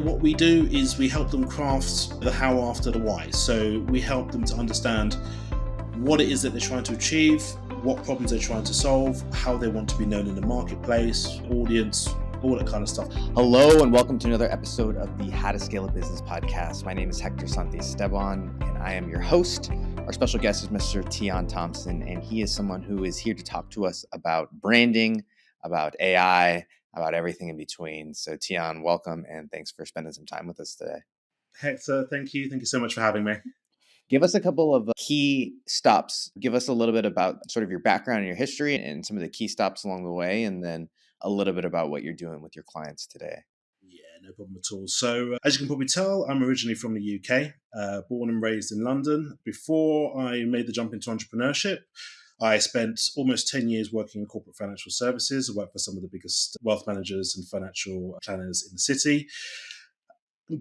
What we do is we help them craft the how after the why. So we help them to understand what it is that they're trying to achieve, what problems they're trying to solve, how they want to be known in the marketplace, audience, all that kind of stuff. Hello, and welcome to another episode of the How to Scale a Business podcast. My name is Hector Santi-Esteban, and I am your host. Our special guest is Mr. Tiyon Thompson, and he is someone who is here to talk to us about branding, about AI, about everything in between. So Tiyon, welcome, and thanks for spending some time with us today. Hector, thank you. Thank you so much for having me. Give us a couple of key stops. Give us a little bit about sort of your background and your history and some of the key stops along the way, and then a little bit about what you're doing with your clients today. Yeah, no problem at all. So, as you can probably tell, I'm originally from the UK, born and raised in London. Before I made the jump into entrepreneurship, I spent almost 10 years working in corporate financial services. I worked for some of the biggest wealth managers and financial planners in the city.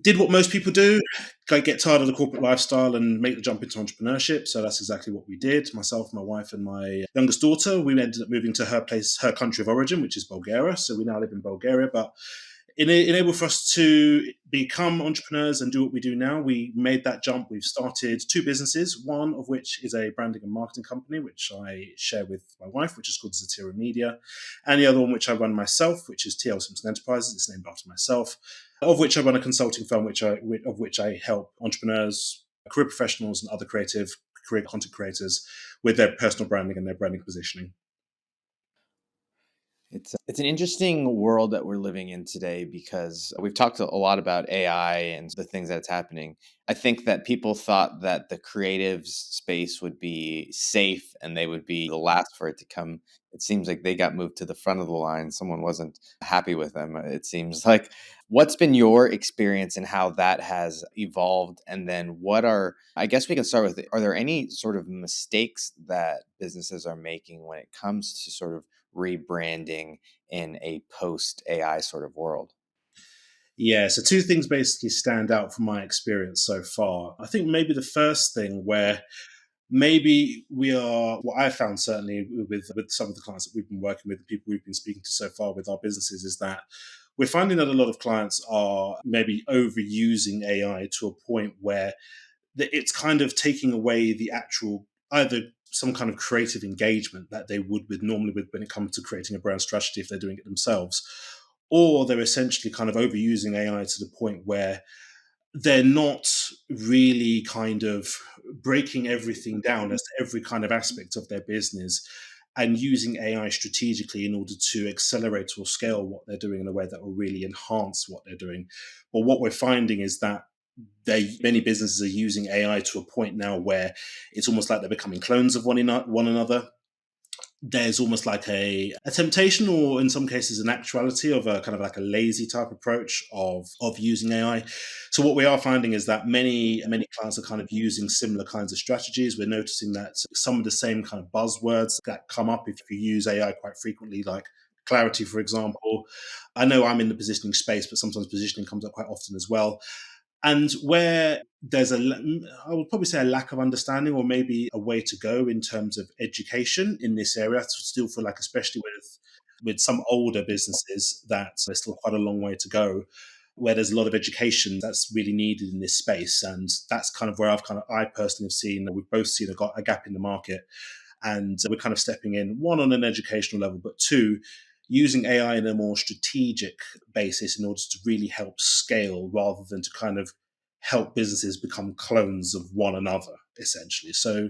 Did what most people do, get tired of the corporate lifestyle and make the jump into entrepreneurship. So that's exactly what we did. Myself, my wife, and my youngest daughter, we ended up moving to her country of origin, which is Bulgaria. So we now live in Bulgaria. But in order for us to become entrepreneurs and do what we do now, we made that jump. We've started two businesses, one of which is a branding and marketing company, which I share with my wife, which is called Zatira Media, and the other one, which I run myself, which is Tiyon Simpson Enterprises. It's named after myself, of which I run a consulting firm, of which I help entrepreneurs, career professionals, and other career content creators with their personal branding and their branding positioning. It's an interesting world that we're living in today because we've talked a lot about AI and the things that's happening. I think that people thought that the creative space would be safe and they would be the last for it to come. It seems like they got moved to the front of the line. Someone wasn't happy with them. It seems like. What's been your experience and how that has evolved? And then I guess we can start with, are there any sort of mistakes that businesses are making when it comes to sort of rebranding in a post AI sort of world? Yeah, so two things basically stand out from my experience so far. I think maybe the first thing where maybe we are, what I found certainly with some of the clients that we've been working with, the people we've been speaking to so far with our businesses, is that we're finding that a lot of clients are maybe overusing AI to a point where it's kind of taking away the actual either some kind of creative engagement that they would with normally with when it comes to creating a brand strategy if they're doing it themselves, or they're essentially kind of overusing AI to the point where they're not really kind of breaking everything down as to every kind of aspect of their business and using AI strategically in order to accelerate or scale what they're doing in a way that will really enhance what they're doing. But what we're finding is that many businesses are using AI to a point now where it's almost like they're becoming clones of one another. There's almost like a temptation, or in some cases an actuality, of a kind of like a lazy type approach of using AI. So what we are finding is that many clients are kind of using similar kinds of strategies. We're noticing that some of the same kind of buzzwords that come up if you use AI quite frequently, like clarity, for example. I know I'm in the positioning space, but sometimes positioning comes up quite often as well. And where there's I would probably say a lack of understanding, or maybe a way to go in terms of education in this area. I still feel like, especially with some older businesses, that there's still quite a long way to go, where there's a lot of education that's really needed in this space. And that's kind of where I personally have seen, we've both seen a gap in the market. And we're kind of stepping in, one, on an educational level, but two, using AI in a more strategic basis in order to really help scale rather than to kind of help businesses become clones of one another, essentially. So,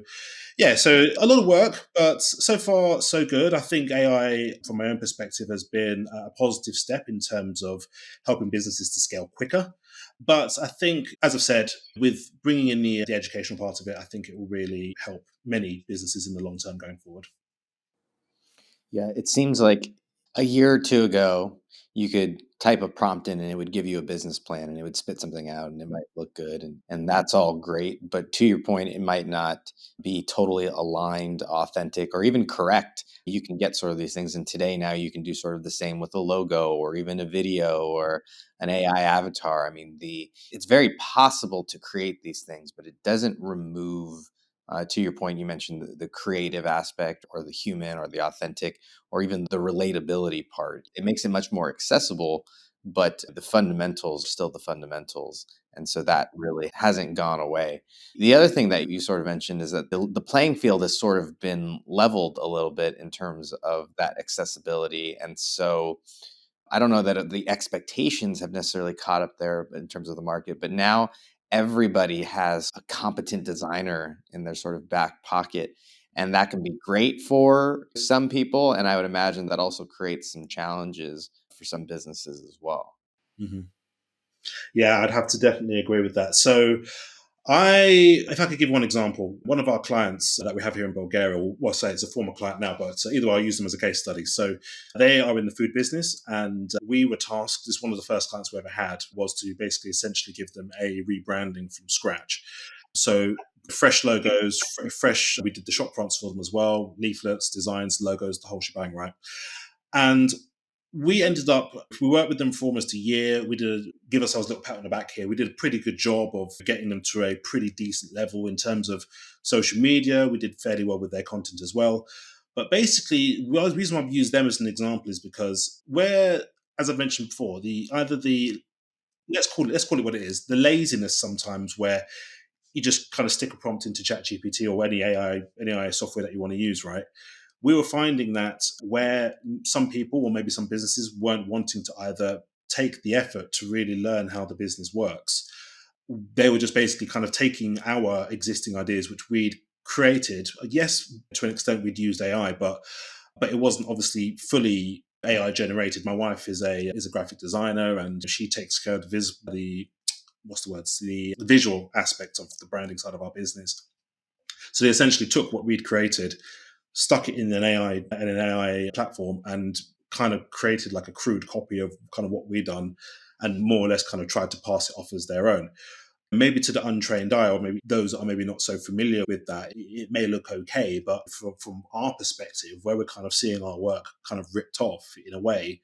yeah, so a lot of work, but so far, so good. I think AI, from my own perspective, has been a positive step in terms of helping businesses to scale quicker. But I think, as I've said, with bringing in the educational part of it, I think it will really help many businesses in the long term going forward. Yeah, it seems like a year or two ago, you could type a prompt in and it would give you a business plan and it would spit something out and it might look good and that's all great. But to your point, it might not be totally aligned, authentic, or even correct. You can get sort of these things. And today now you can do sort of the same with a logo or even a video or an AI avatar. I mean, it's very possible to create these things, but it doesn't remove to your point, you mentioned the creative aspect or the human or the authentic or even the relatability part. It makes it much more accessible, but the fundamentals are still the fundamentals. And so that really hasn't gone away. The other thing that you sort of mentioned is that the playing field has sort of been leveled a little bit in terms of that accessibility. And so I don't know that the expectations have necessarily caught up there in terms of the market, but now everybody has a competent designer in their sort of back pocket. And that can be great for some people. And I would imagine that also creates some challenges for some businesses as well. Mhm. Yeah, I'd have to definitely agree with that. So, if I could give one example, one of our clients that we have here in Bulgaria, well, say it's a former client now, but either way, I use them as a case study. So they are in the food business, and we were tasked. This is one of the first clients we ever had, was to basically essentially give them a rebranding from scratch. So fresh logos, fresh. We did the shop fronts for them as well, leaflets, designs, logos, the whole shebang, right? And we ended up, we worked with them for almost a year. We did give ourselves a little pat on the back here. We did a pretty good job of getting them to a pretty decent level in terms of social media. We did fairly well with their content as well. But basically, the reason why I've used them as an example is because where, as I've mentioned before, the either the let's call it what it is, the laziness sometimes where you just kind of stick a prompt into ChatGPT or any AI software that you want to use, right? We were finding that where some people or maybe some businesses weren't wanting to either take the effort to really learn how the business works, they were just basically kind of taking our existing ideas, which we'd created. Yes, to an extent, we'd used AI, but it wasn't obviously fully AI generated. My wife is a graphic designer, and she takes care of the what's the words the visual aspect of the branding side of our business. So they essentially took what we'd created, stuck it in an AI platform, and kind of created like a crude copy of kind of what we'd done, and more or less kind of tried to pass it off as their own. Maybe to the untrained eye, or maybe those that are maybe not so familiar with that, it may look okay, but from our perspective, where we're kind of seeing our work kind of ripped off in a way,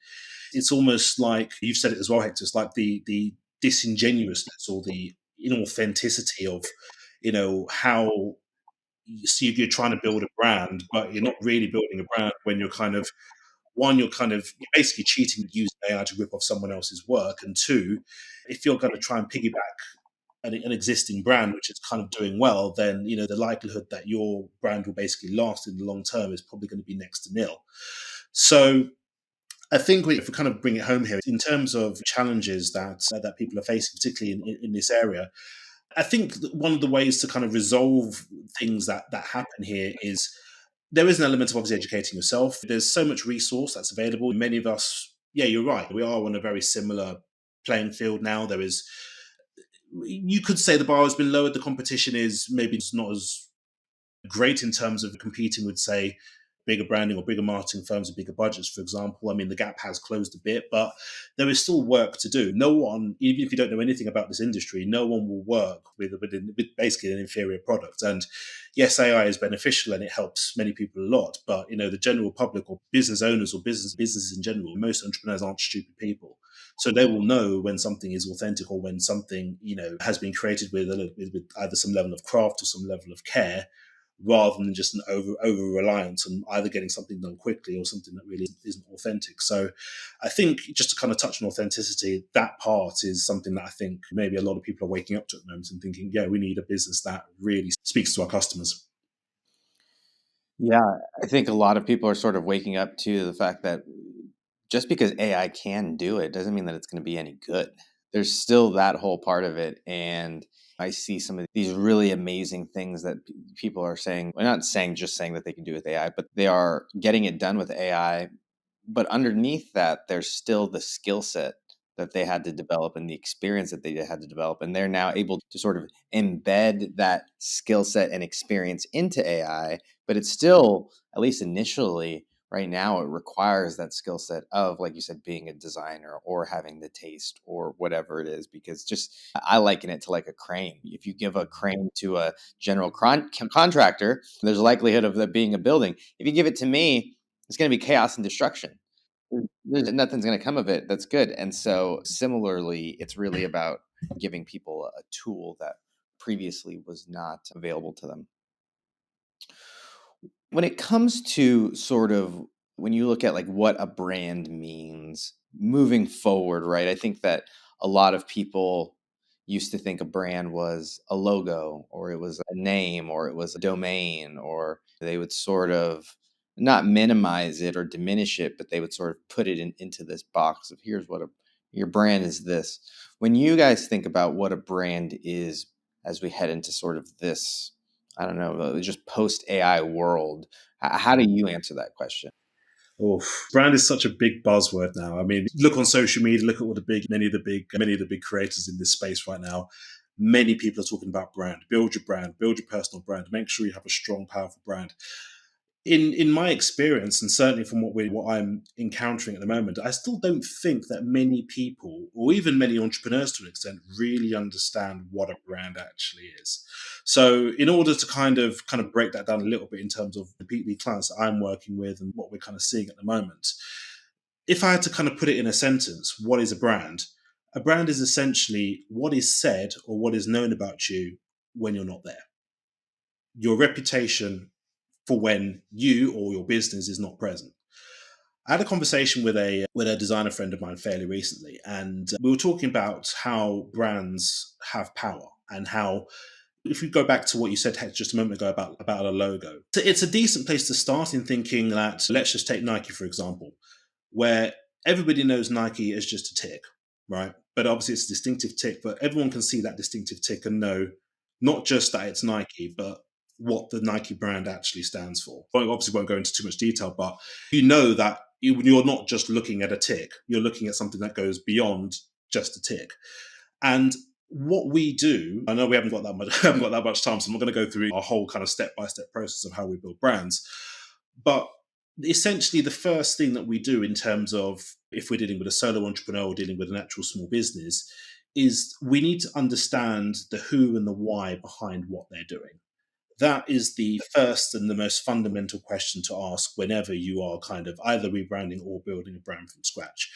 it's almost like you've said it as well, Hector. It's like the disingenuousness or the inauthenticity of how you're trying to build a brand, but you're not really building a brand when you're kind of you're basically cheating and using AI to rip off someone else's work, and two, if you're going to try and piggyback an existing brand which is kind of doing well, then the likelihood that your brand will basically last in the long term is probably going to be next to nil. So I think if we kind of bring it home here in terms of challenges that people are facing, particularly in this area, I think one of the ways to kind of resolve things that happen here is there is an element of obviously educating yourself. There's so much resource that's available. Many of us, yeah, you're right. We are on a very similar playing field now. You could say the bar has been lowered. The competition is maybe not as great in terms of competing with, say, bigger branding or bigger marketing firms with bigger budgets, for example. I mean, the gap has closed a bit, but there is still work to do. No one, even if you don't know anything about this industry, no one will work with basically an inferior product. And yes, AI is beneficial and it helps many people a lot, but the general public or business owners or businesses in general, most entrepreneurs aren't stupid people. So they will know when something is authentic or when something has been created with either some level of craft or some level of care, rather than just an over reliance on either getting something done quickly or something that really isn't authentic. So I think just to kind of touch on authenticity, that part is something that I think maybe a lot of people are waking up to at the moment and thinking, yeah, we need a business that really speaks to our customers. Yeah, I think a lot of people are sort of waking up to the fact that just because AI can do it doesn't mean that it's going to be any good. There's still that whole part of it. And I see some of these really amazing things that people are saying. Well, not saying that they can do with AI, but they are getting it done with AI. But underneath that, there's still the skill set that they had to develop and the experience that they had to develop. And they're now able to sort of embed that skill set and experience into AI. But it's still, at least initially, right now, it requires that skill set of, like you said, being a designer or having the taste or whatever it is. Because just, I liken it to like a crane. If you give a crane to a general contractor, there's a likelihood of that being a building. If you give it to me, it's going to be chaos and destruction. Nothing's going to come of it that's good. And so, similarly, it's really about giving people a tool that previously was not available to them. When it comes to sort of when you look at like what a brand means moving forward, right? I think that a lot of people used to think a brand was a logo, or it was a name, or it was a domain, or they would sort of not minimize it or diminish it, but they would sort of put it into this box of here's what your brand is this. When you guys think about what a brand is as we head into sort of this, I don't know, just post AI world, how do you answer that question? Oh, brand is such a big buzzword now. I mean, look on social media, look at all the big, many of the big creators in this space right now. Many people are talking about brand, build your personal brand, make sure you have a strong, powerful brand. In my experience, and certainly from what I'm encountering at the moment, I still don't think that many people, or even many entrepreneurs to an extent, really understand what a brand actually is. So, in order to kind of break that down a little bit in terms of the clients that I'm working with and what we're kind of seeing at the moment, if I had to kind of put it in a sentence, what is a brand? A brand is essentially what is said or what is known about you when you're not there. Your reputation for when you or your business is not present. I had a conversation with a designer friend of mine fairly recently, and we were talking about how brands have power and how, if we go back to what you said just a moment ago about a logo, so it's a decent place to start in thinking that, let's just take Nike for example, where everybody knows Nike is just a tick, right? But obviously it's a distinctive tick, but everyone can see that distinctive tick and know not just that it's Nike, but what the Nike brand actually stands for. I obviously won't go into too much detail, but you know that you're not just looking at a tick, you're looking at something that goes beyond just a tick. And what we do, I know we haven't got that much, haven't got that much time, so I'm not going to go through our whole kind of step by step process of how we build brands. But essentially, the first thing that we do in terms of if we're dealing with a solo entrepreneur or dealing with an actual small business is we need to understand the who and the why behind what they're doing. That is the first and the most fundamental question to ask whenever you are kind of either rebranding or building a brand from scratch.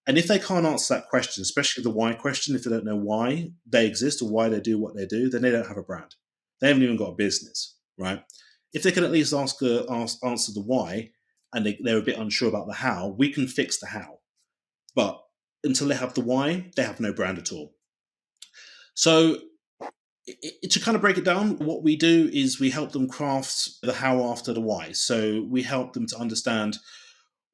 And if they can't answer that question, especially the why question, if they don't know why they exist or why they do what they do, then they don't have a brand. They haven't even got a business, right? If they can at least answer the why and they're a bit unsure about the how, we can fix the how. But until they have the why, they have no brand at all. So to kind of break it down, what we do is we help them craft the how after the why. So we help them to understand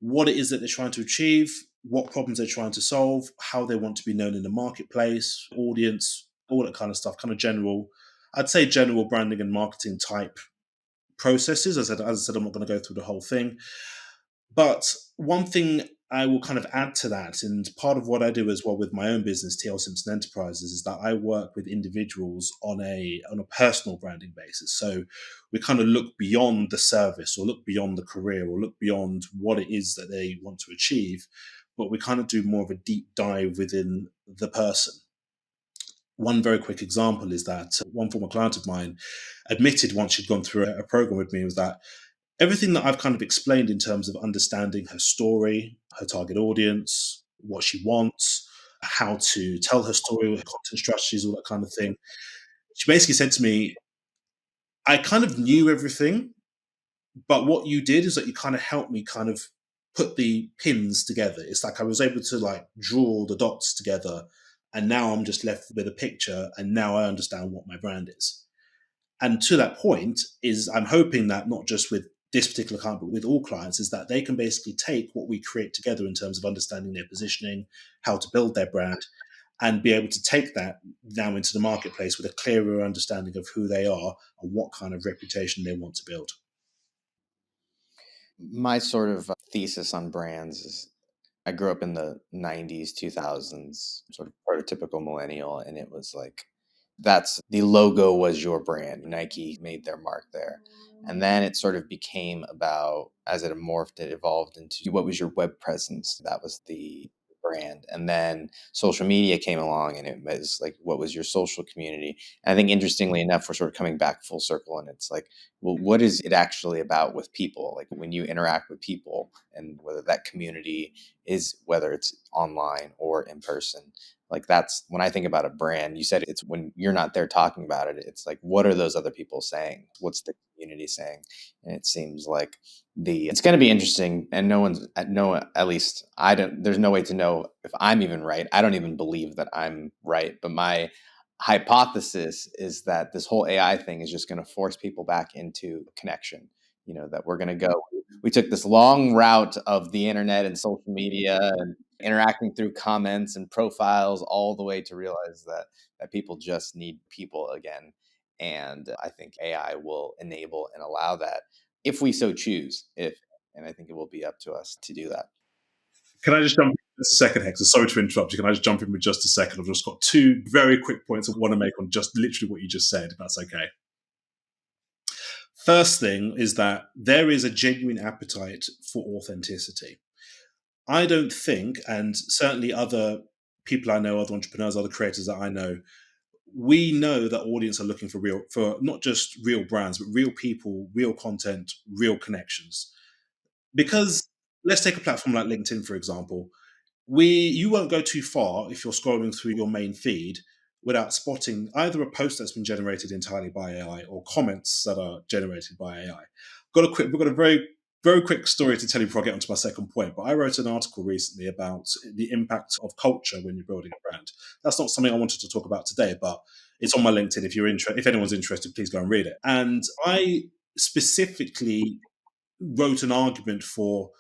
what it is that they're trying to achieve, what problems they're trying to solve, how they want to be known in the marketplace, audience, all that kind of stuff, kind of general, I'd say general branding and marketing type processes. As I said, I'm not going to go through the whole thing. But one thing I will kind of add to that, and part of what I do as well with my own business, Tiyon Simpson Enterprises, is that I work with individuals on a personal branding basis. So we kind of look beyond the service, or look beyond the career, or look beyond what it is that they want to achieve, but we kind of do more of a deep dive within the person. One very quick example is that one former client of mine admitted once she'd gone through a program with me was that everything that I've kind of explained in terms of understanding her story, her target audience, what she wants, how to tell her story, her content strategies, all that kind of thing. She basically said to me, I kind of knew everything, but what you did is that you kind of helped me kind of put the pins together. It's like I was able to like draw the dots together, and now I'm just left with a picture, and now I understand what my brand is. And to that point is I'm hoping that not just with this particular client, but with all clients, is that they can basically take what we create together in terms of understanding their positioning, how to build their brand, and be able to take that now into the marketplace with a clearer understanding of who they are and what kind of reputation they want to build. My sort of thesis on brands is I grew up in the 90s, 2000s, sort of prototypical millennial. And it was like, that's the logo was your brand. Nike made their mark there. And then it sort of became about, as it morphed, it evolved into what was your web presence. That was the brand. And then social media came along and it was like, what was your social community? And I think interestingly enough, we're sort of coming back full circle and it's like, well, what is it actually about with people? Like when you interact with people and whether that community is whether it's online or in person. Like, that's when I think about a brand. You said it's when you're not there talking about it, it's like, what are those other people saying? What's the community saying? And it seems like it's going to be interesting, and no one's no at least I don't there's no way to know if I'm even right. I don't even believe that I'm right, but my hypothesis is that this whole AI thing is just going to force people back into connection. That we're going to go. We took this long route of the internet and social media and interacting through comments and profiles all the way to realize that people just need people again. And I think AI will enable and allow that if we so choose. If And I think it will be up to us to do that. Can I just jump in just a second, Hector? Sorry to interrupt you. Can I just jump in with just a second? I've just got two very quick points I want to make on just literally what you just said, if that's okay. First thing is that there is a genuine appetite for authenticity. I don't think, and certainly other people I know, other entrepreneurs, other creators that I know, we know that audience are looking for not just real brands, but real people, real content, real connections. Because let's take a platform like LinkedIn, for example. You won't go too far if you're scrolling through your main feed without spotting either a post that's been generated entirely by AI or comments that are generated by AI. We've got a very quick story to tell you before I get onto my second point. But I wrote an article recently about the impact of culture when you're building a brand. That's not something I wanted to talk about today, but it's on my LinkedIn. If anyone's interested, please go and read it. And I specifically wrote an argument for,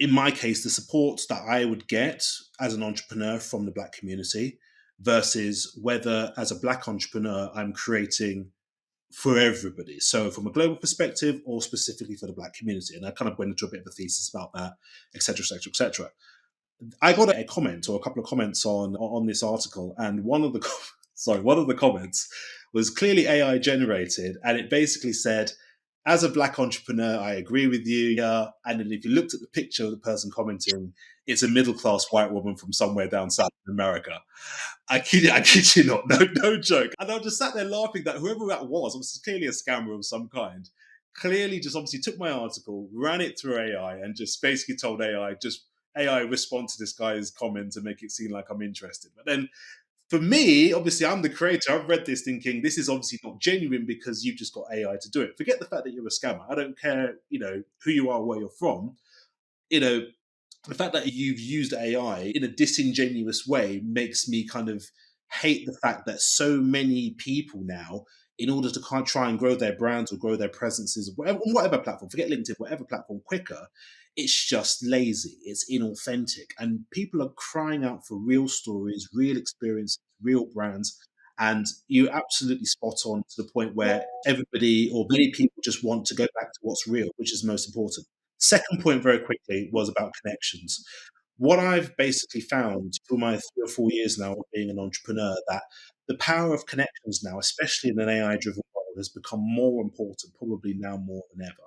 in my case, the support that I would get as an entrepreneur from the Black community versus whether, as a Black entrepreneur, I'm creating for everybody. So, from a global perspective, or specifically for the Black community. And I kind of went into a bit of a thesis about that, etc., etc., etc. I got a comment or a couple of comments on this article, and one of the comments was clearly AI generated, and it basically said, "As a Black entrepreneur, I agree with you." Yeah, and then if you looked at the picture of the person commenting, it's a middle class white woman from somewhere down south in America. I kid you not, no joke. And I just sat there laughing that whoever that was, obviously clearly a scammer of some kind, clearly just obviously took my article, ran it through AI, and just basically told AI, just AI respond to this guy's comment and make it seem like I'm interested. But then for me, obviously, I'm the creator. I've read this thinking this is obviously not genuine because you've just got AI to do it. Forget the fact that you're a scammer. I don't care, who you are, where you're from. You know, the fact that you've used AI in a disingenuous way makes me kind of hate the fact that so many people now, in order to kind of try and grow their brands or grow their presences, on whatever platform, forget LinkedIn, whatever platform quicker, it's just lazy, it's inauthentic. And people are crying out for real stories, real experiences, real brands. And you're absolutely spot on to the point where everybody or many people just want to go back to what's real, which is most important. Second point, very quickly, was about connections. What I've basically found through my 3 or 4 years now of being an entrepreneur, that the power of connections now, especially in an AI-driven world, has become more important, probably now more than ever.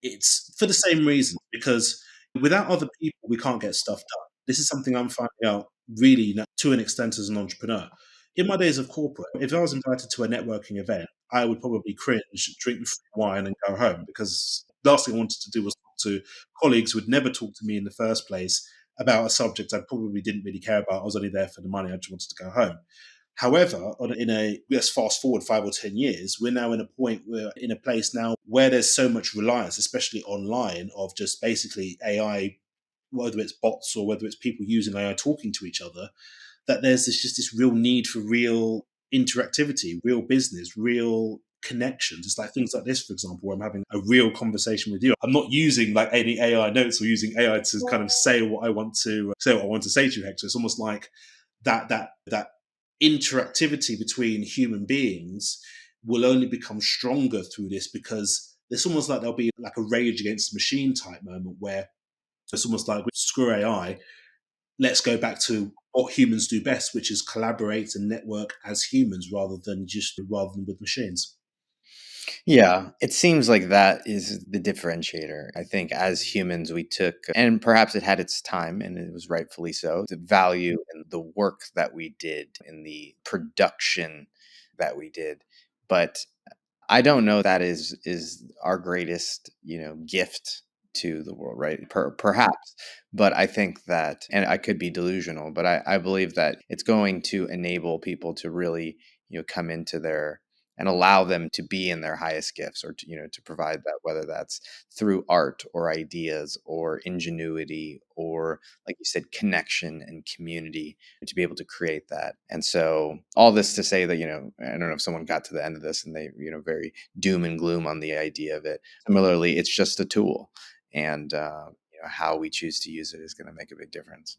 It's for the same reason, because without other people, we can't get stuff done. This is something I'm finding out really to an extent as an entrepreneur. In my days of corporate, if I was invited to a networking event, I would probably cringe, drink the free wine, and go home because the last thing I wanted to do was talk to colleagues who would never talk to me in the first place about a subject I probably didn't really care about. I was only there for the money. I just wanted to go home. However, let's fast forward 5 or 10 years, we're now we're in a place now where there's so much reliance, especially online, of just basically AI, whether it's bots or whether it's people using AI talking to each other, that there's just this real need for real interactivity, real business, real connections. It's like things like this, for example, where I'm having a real conversation with you. I'm not using like any AI notes or using AI to kind of say what I want to say to you, Hector. It's almost like that interactivity between human beings will only become stronger through this, because it's almost like there'll be like a rage against the machine type moment where it's almost like screw AI, let's go back to what humans do best, which is collaborate and network as humans rather than with machines. Yeah, it seems like that is the differentiator. I think as humans, we took, and perhaps it had its time, and it was rightfully so, the value in the work that we did, in the production that we did. But I don't know that is our greatest, gift. to the world, right? Perhaps. But I think that, and I could be delusional, but I believe that it's going to enable people to really, come into their and allow them to be in their highest gifts, or to, to provide that, whether that's through art or ideas or ingenuity or, like you said, connection and community, to be able to create that. And so all this to say that, I don't know if someone got to the end of this and they, very doom and gloom on the idea of it. Similarly, it's just a tool, and how we choose to use it is going to make a big difference.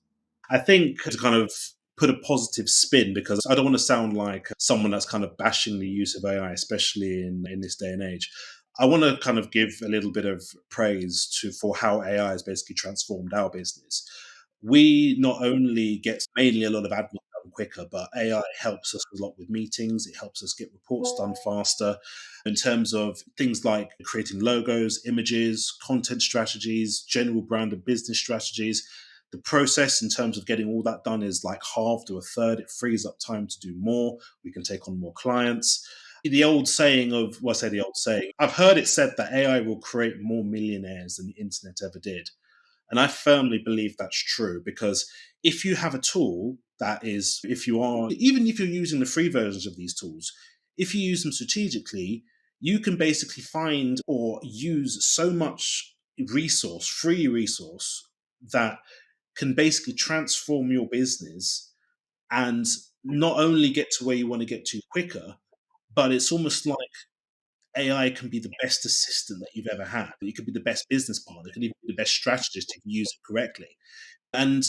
I think to kind of put a positive spin, because I don't want to sound like someone that's kind of bashing the use of AI, especially in this day and age. I want to kind of give a little bit of praise to for how AI has basically transformed our business. We not only get mainly a lot of admin done quicker, but AI helps us a lot with meetings. It helps us get reports done faster in terms of things like creating logos, images, content strategies, general brand and business strategies. The process in terms of getting all that done is like halved to a third. It frees up time to do more. We can take on more clients. The old saying of, well, I say the old saying, I've heard it said that AI will create more millionaires than the internet ever did. And I firmly believe that's true, because if you have a tool that is, if you are, even if you're using the free versions of these tools, if you use them strategically, you can basically find or use so much resource, free resource, that can basically transform your business and not only get to where you want to get to quicker, but it's almost like AI can be the best assistant that you've ever had. It could be the best business partner. It can even be the best strategist if you use it correctly. And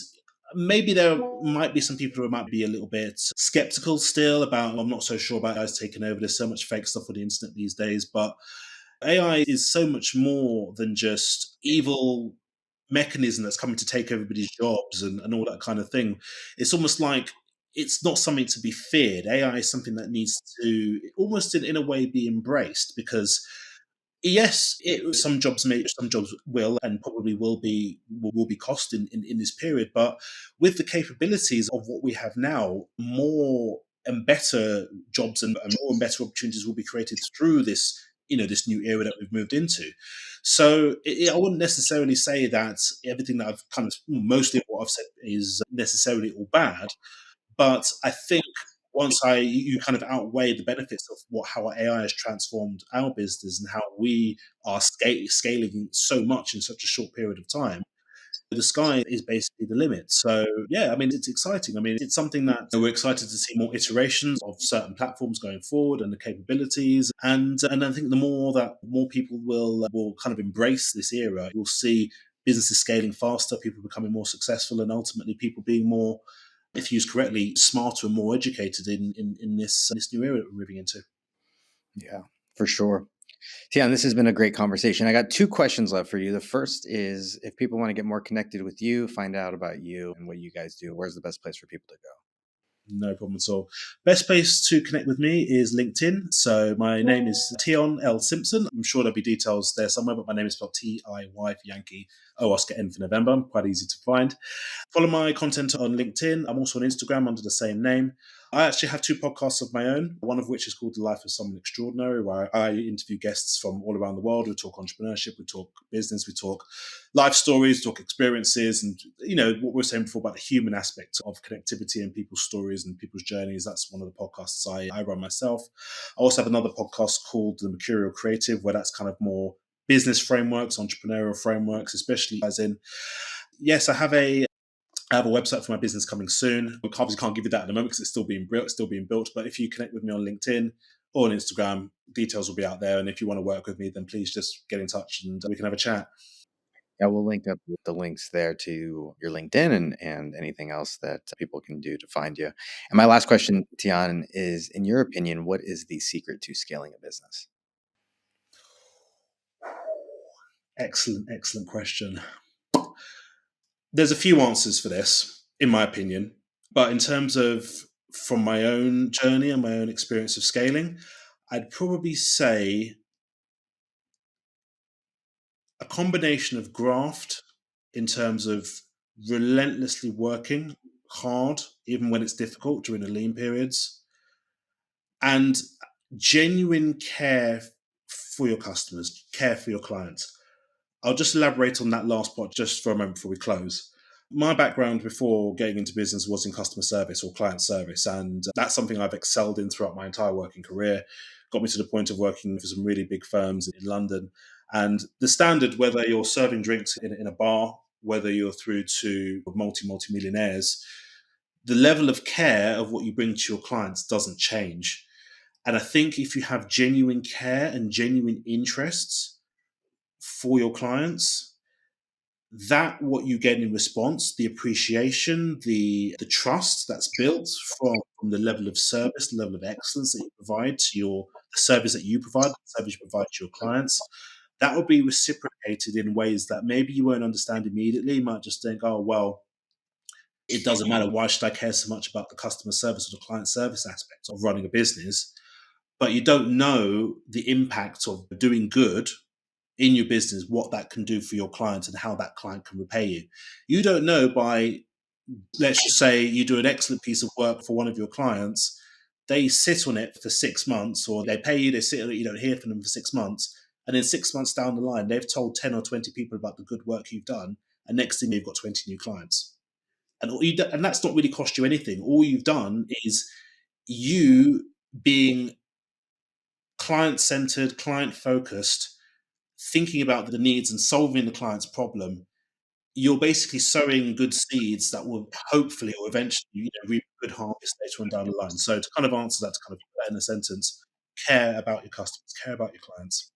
maybe there might be some people who might be a little bit skeptical still about, I'm not so sure about AI's taking over. There's so much fake stuff on the internet these days. But AI is so much more than just evil mechanism that's coming to take everybody's jobs and all that kind of thing. It's almost like it's not something to be feared. AI is something that needs to almost in a way be embraced, because yes, some jobs will and probably will be cost in this period, but with the capabilities of what we have now, more and better jobs and more and better opportunities will be created through this, this new era that we've moved into. So I wouldn't necessarily say that everything that I've kind of mostly of what I've said is necessarily all bad, but I think once you kind of outweigh the benefits of how AI has transformed our business and how we are scaling so much in such a short period of time, the sky is basically the limit. So yeah, I mean, it's exciting. I mean, it's something that we're excited to see more iterations of certain platforms going forward and the capabilities. And I think the more that more people will kind of embrace this era, we'll see businesses scaling faster, people becoming more successful, and ultimately people being more, if used correctly, smarter and more educated in this new era that we're moving into. Yeah, for sure. Tian, this has been a great conversation. I got two questions left for you. The first is, if people want to get more connected with you, find out about you and what you guys do, where's the best place for people to go? No problem at all. Best place to connect with me is LinkedIn. So my name is Tiyon L. Simpson. I'm sure there'll be details there somewhere, but my name is spelled Tiy for Yankee, O Oscar N for November. Quite easy to find. Follow my content on LinkedIn. I'm also on Instagram under the same name. I actually have two podcasts of my own, one of which is called The Life of Someone Extraordinary, where I interview guests from all around the world. We talk entrepreneurship, we talk business, we talk life stories, talk experiences, and what we were saying before about the human aspect of connectivity and people's stories and people's journeys. That's one of the podcasts I run myself. I also have another podcast called The Mercurial Creative, where that's kind of more business frameworks, entrepreneurial frameworks, especially as in, yes, I have a website for my business coming soon. I obviously can't give you that at the moment because it's still being built. But if you connect with me on LinkedIn or on Instagram, details will be out there. And if you want to work with me, then please just get in touch and we can have a chat. Yeah, we'll link up with the links there to your LinkedIn and anything else that people can do to find you. And my last question, Tian, is, in your opinion, what is the secret to scaling a business? Excellent, excellent question. There's a few answers for this, in my opinion. But in terms of from my own journey and my own experience of scaling, I'd probably say a combination of graft in terms of relentlessly working hard, even when it's difficult during the lean periods, and genuine care for your customers, care for your clients. I'll just elaborate on that last part just for a moment before we close. My background before getting into business was in customer service or client service, and that's something I've excelled in throughout my entire working career. Got me to the point of working for some really big firms in London. And the standard, whether you're serving drinks in a bar, whether you're through to multi millionaires, the level of care of what you bring to your clients doesn't change. And I think if you have genuine care and genuine interests for your clients, that what you get in response, the appreciation, the trust that's built from the level of service, the level of excellence that you provide to your the service that you provide, the service you provide to your clients, that will be reciprocated in ways that maybe you won't understand immediately. You might just think, oh well, it doesn't matter. Why should I care so much about the customer service or the client service aspect of running a business? But you don't know the impact of doing good in your business, what that can do for your client and how that client can repay you. You don't know by, let's just say you do an excellent piece of work for one of your clients, they sit on it for 6 months or they pay you, they sit on it, you don't hear from them for 6 months. And then 6 months down the line, they've told 10 or 20 people about the good work you've done. And next thing you've got 20 new clients. And that's not really cost you anything. All you've done is you being client centered, client focused, thinking about the needs and solving the client's problem. You're basically sowing good seeds that will hopefully or eventually, reap a good harvest later on down the line. So to kind of answer that, to kind of put that in a sentence, care about your customers, care about your clients.